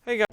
Hey guys.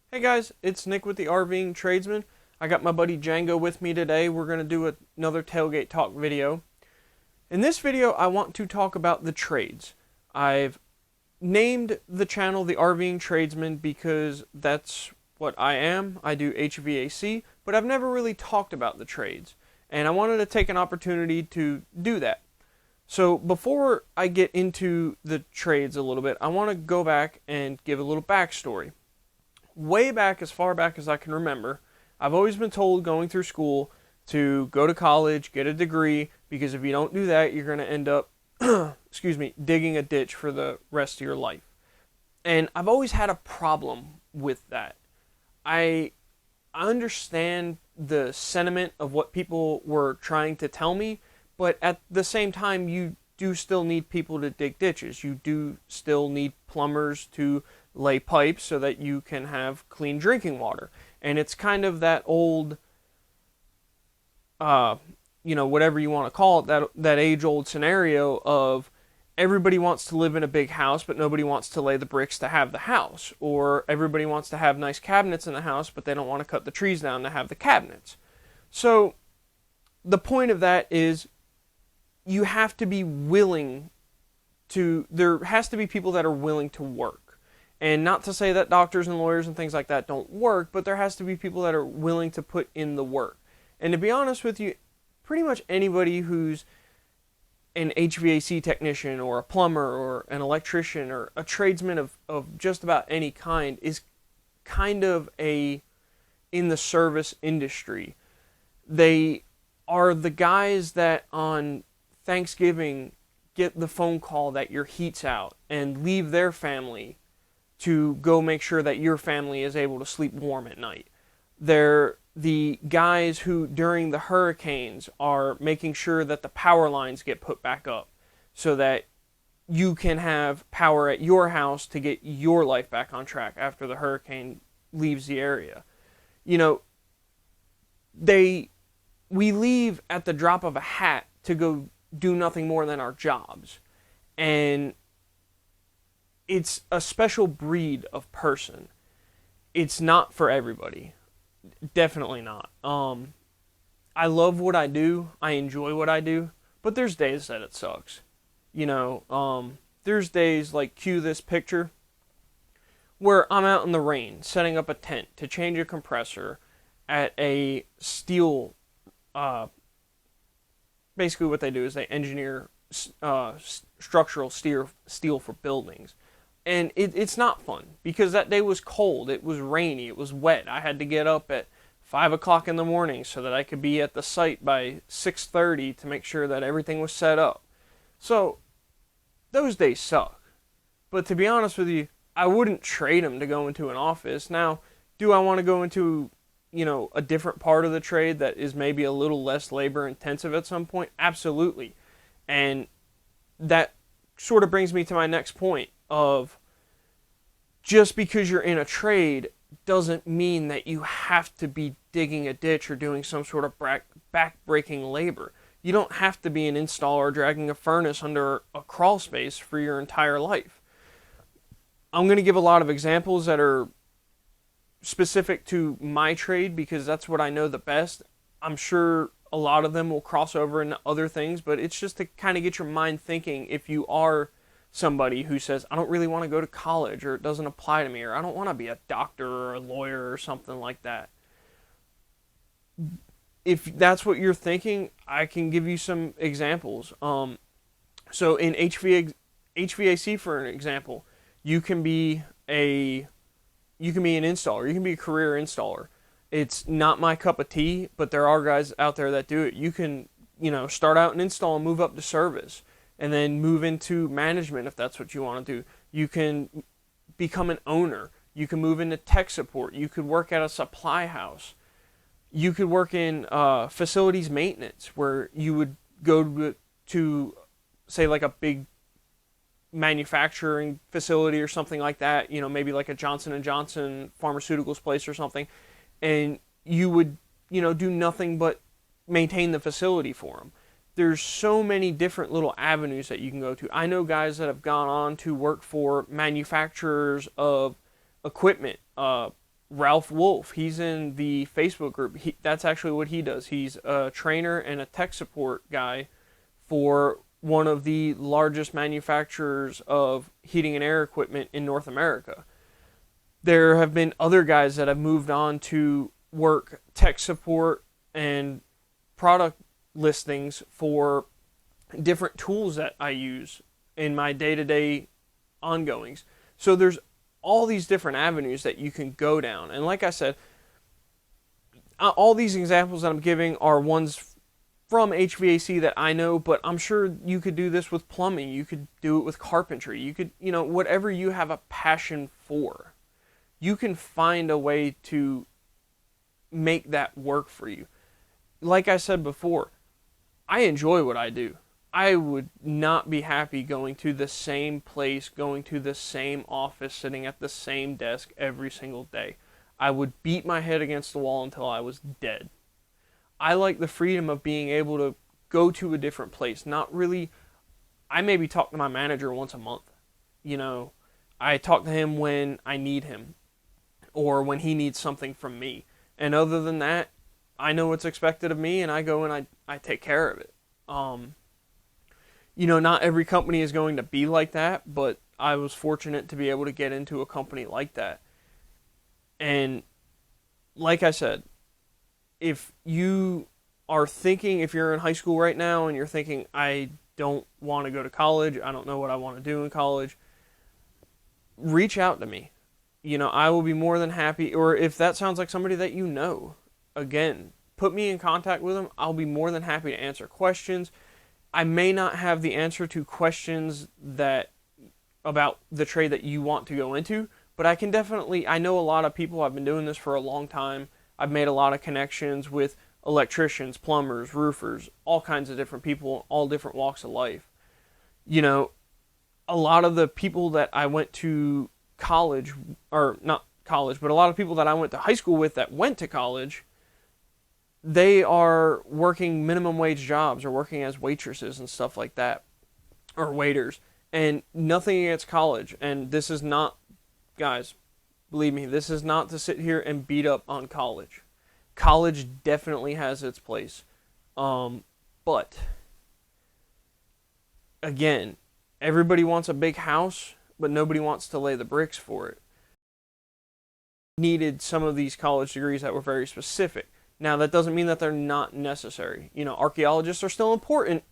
Hey guys, it's Nick with the RVing Tradesman. I got my buddy Django with me today. We're going to do another tailgate talk video. In this video, I want to talk about the trades. I've named the channel the RVing Tradesman because that's what I am. I do HVAC, but I've never really talked about the trades. And I wanted to take an opportunity to do that. So before I get into the trades a little bit, I want to go back and give a little backstory. Way back, as far back as I can remember, I've always been told going through school to go to college, get a degree, because if you don't do that, you're going to end up, digging a ditch for the rest of your life. And I've always had a problem with that. I understand the sentiment of what people were trying to tell me, but at the same time, you do still need people to dig ditches. You do still need plumbers to lay pipes so that you can have clean drinking water. And it's kind of that old, whatever you want to call it, that age-old scenario of everybody wants to live in a big house, but nobody wants to lay the bricks to have the house. Or everybody wants to have nice cabinets in the house, but they don't want to cut the trees down to have the cabinets. So the point of that is you have to be willing to, there has to be people that are willing to work. And not to say that doctors and lawyers and things like that don't work, but there has to be people that are willing to put in the work. And to be honest with you, pretty much anybody who's an HVAC technician or a plumber or an electrician or a tradesman of just about any kind is kind of in the service industry. They are the guys that on Thanksgiving get the phone call that your heat's out and leave their family to go make sure that your family is able to sleep warm at night. They're the guys who, during the hurricanes, are making sure that the power lines get put back up so that you can have power at your house to get your life back on track after the hurricane leaves the area. You know, we leave at the drop of a hat to go do nothing more than our jobs. And it's a special breed of person. It's not for everybody. Definitely not. I love what I do. I enjoy what I do. But there's days that it sucks. There's days like cue this picture where I'm out in the rain setting up a tent to change a compressor at a steel. Basically what they do is they engineer structural steel for buildings. And it's not fun because that day was cold, it was rainy, it was wet. I had to get up at 5 o'clock in the morning so that I could be at the site by 6:30 to make sure that everything was set up. So those days suck. But to be honest with you, I wouldn't trade them to go into an office. Now, do I want to go into, a different part of the trade that is maybe a little less labor intensive at some point? Absolutely. And that sort of brings me to my next point of just because you're in a trade doesn't mean that you have to be digging a ditch or doing some sort of back-breaking labor. You don't have to be an installer dragging a furnace under a crawl space for your entire life. I'm going to give a lot of examples that are specific to my trade because that's what I know the best. I'm sure a lot of them will cross over into other things, but it's just to kind of get your mind thinking if you are somebody who says, I don't really want to go to college, or it doesn't apply to me, or I don't want to be a doctor or a lawyer or something like that. If that's what you're thinking, I can give you some examples. So in HVAC, for an example, you can be an installer. You can be a career installer. It's not my cup of tea, but there are guys out there that do it. You can, start out and install and move up to service and then move into management if that's what you want to do. You can become an owner. You can move into tech support. You could work at a supply house. You could work in facilities maintenance where you would go to say, like a big manufacturing facility or something like that, maybe like a Johnson & Johnson pharmaceuticals place or something, and you would do nothing but maintain the facility for them. There's so many different little avenues that you can go to. I know guys that have gone on to work for manufacturers of equipment. Ralph Wolf, he's in the Facebook group. That's actually what he does. He's a trainer and a tech support guy for one of the largest manufacturers of heating and air equipment in North America. There have been other guys that have moved on to work tech support and product listings for different tools that I use in my day-to-day ongoings. So there's all these different avenues that you can go down. And like I said, all these examples that I'm giving are ones from HVAC that I know, but I'm sure you could do this with plumbing. You could do it with carpentry. You could, whatever you have a passion for, you can find a way to make that work for you. Like I said before, I enjoy what I do. I would not be happy going to the same place, going to the same office, sitting at the same desk every single day. I would beat my head against the wall until I was dead. I like the freedom of being able to go to a different place. Not really, I maybe talk to my manager once a month. I talk to him when I need him or when he needs something from me. And other than that, I know what's expected of me, and I go and I take care of it. Not every company is going to be like that, but I was fortunate to be able to get into a company like that. And like I said, if you are thinking, if you're in high school right now and you're thinking, I don't want to go to college, I don't know what I want to do in college, reach out to me. I will be more than happy, or if that sounds like somebody that again, put me in contact with them. I'll be more than happy to answer questions. I may not have the answer to questions about the trade that you want to go into, but I know a lot of people. I've been doing this for a long time. I've made a lot of connections with electricians, plumbers, roofers, all kinds of different people, all different walks of life. A lot of the people that I went to college, or not college, but a lot of people that I went to high school with that went to college, they are working minimum wage jobs or working as waitresses and stuff like that, or waiters. And nothing against college. And this is not, guys, believe me, this is not to sit here and beat up on college. College definitely has its place. But, again, everybody wants a big house, but nobody wants to lay the bricks for it. Needed some of these college degrees that were very specific. Now, that doesn't mean that they're not necessary. Archaeologists are still important,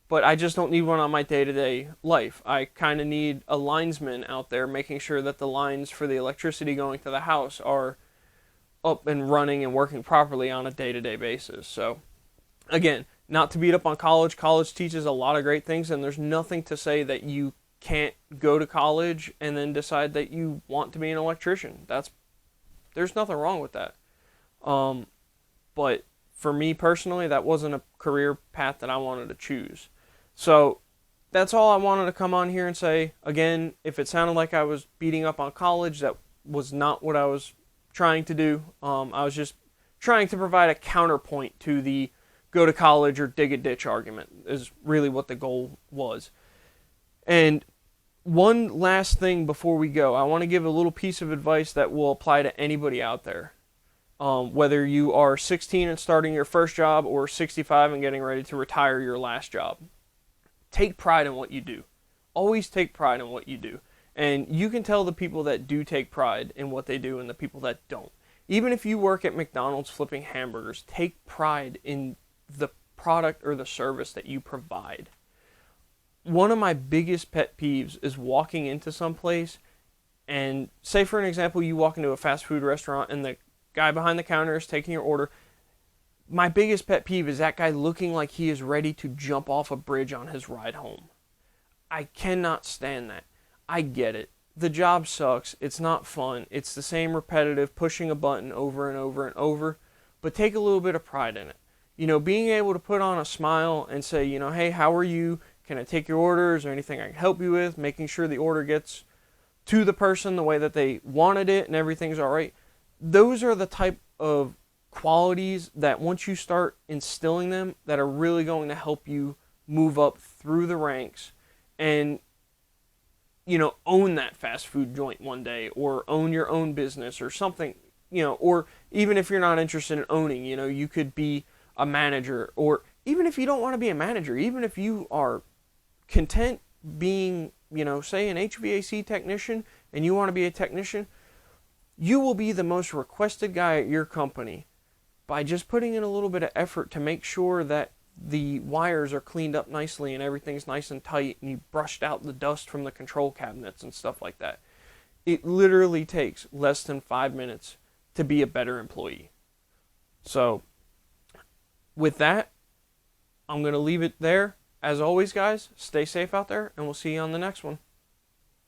but I just don't need one on my day-to-day life. I kind of need a linesman out there making sure that the lines for the electricity going to the house are up and running and working properly on a day-to-day basis. So, again, not to beat up on college. College teaches a lot of great things, and there's nothing to say that you can't go to college and then decide that you want to be an electrician. There's nothing wrong with that. But for me personally, that wasn't a career path that I wanted to choose. So that's all I wanted to come on here and say. Again, if it sounded like I was beating up on college, that was not what I was trying to do. I was just trying to provide a counterpoint to the go to college or dig a ditch argument is really what the goal was. And one last thing before we go, I want to give a little piece of advice that will apply to anybody out there. Whether you are 16 and starting your first job or 65 and getting ready to retire your last job. Take pride in what you do. Always take pride in what you do. And you can tell the people that do take pride in what they do and the people that don't. Even if you work at McDonald's flipping hamburgers, take pride in the product or the service that you provide. One of my biggest pet peeves is walking into some place and, say for an example, you walk into a fast food restaurant and the guy behind the counter is taking your order. My biggest pet peeve is that guy looking like he is ready to jump off a bridge on his ride home. I cannot stand that. I get it. The job sucks. It's not fun. It's the same repetitive pushing a button over and over and over. But take a little bit of pride in it. Being able to put on a smile and say, hey, how are you? Can I take your order? Is there anything I can help you with? Making sure the order gets to the person the way that they wanted it and everything's all right. Those are the type of qualities that once you start instilling them, that are really going to help you move up through the ranks and, own that fast food joint one day, or own your own business or something, or even if you're not interested in owning, you could be a manager. Or even if you don't want to be a manager, even if you are content being, say an HVAC technician and you want to be a technician, you will be the most requested guy at your company by just putting in a little bit of effort to make sure that the wires are cleaned up nicely and everything's nice and tight, and you brushed out the dust from the control cabinets and stuff like that. It literally takes less than 5 minutes to be a better employee. So, with that, I'm going to leave it there. As always, guys, stay safe out there, and we'll see you on the next one.